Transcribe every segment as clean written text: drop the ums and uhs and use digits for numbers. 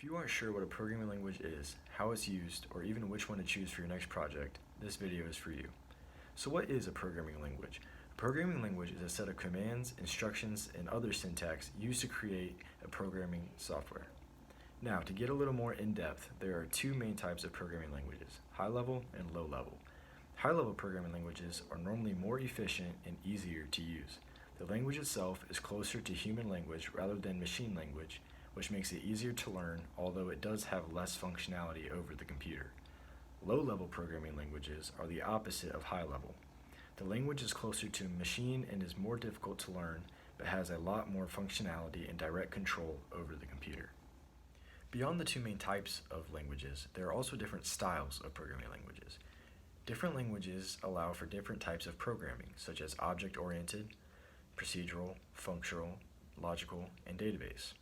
If you aren't sure what a programming language is, how it's used, or even which one to choose for your next project, this video is for you. So what is a programming language? A programming language is a set of commands, instructions, and other syntax used to create a programming software. Now, to get a little more in-depth, there are two main types of programming languages, high-level and low-level. High-level programming languages are normally more efficient and easier to use. The language itself is closer to human language rather than machine language, which makes it easier to learn, although it does have less functionality over the computer. Low-level programming languages are the opposite of high-level. The language is closer to machine and is more difficult to learn, but has a lot more functionality and direct control over the computer. Beyond the two main types of languages, there are also different styles of programming languages. Different languages allow for different types of programming, such as object-oriented, procedural, functional, logical, and database.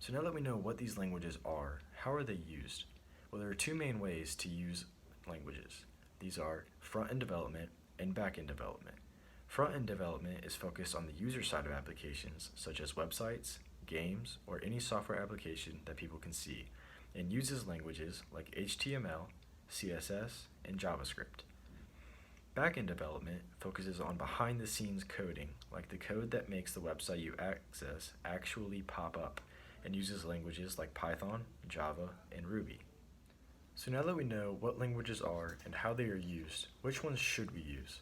So now that we know what these languages are, how are they used? Well, there are two main ways to use languages. These are front-end development and back-end development. Front-end development is focused on the user side of applications, such as websites, games, or any software application that people can see, and uses languages like HTML, CSS, and JavaScript. Back-end development focuses on behind-the-scenes coding, like the code that makes the website you access actually pop up, and uses languages like Python, Java, and Ruby. So now that we know what languages are and how they are used, which ones should we use?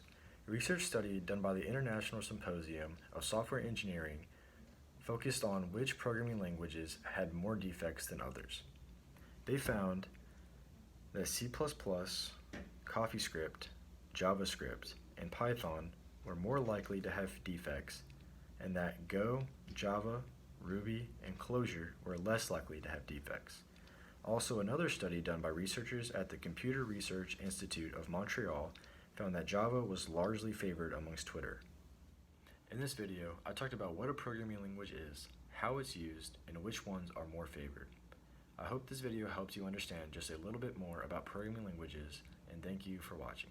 A research study done by the International Symposium of Software Engineering focused on which programming languages had more defects than others. They found that C++, CoffeeScript, JavaScript, and Python were more likely to have defects, and that Go, Java, Ruby, and Clojure were less likely to have defects. Also, another study done by researchers at the Computer Research Institute of Montreal found that Java was largely favored amongst Twitter. In this video, I talked about what a programming language is, how it's used, and which ones are more favored. I hope this video helps you understand just a little bit more about programming languages, and thank you for watching.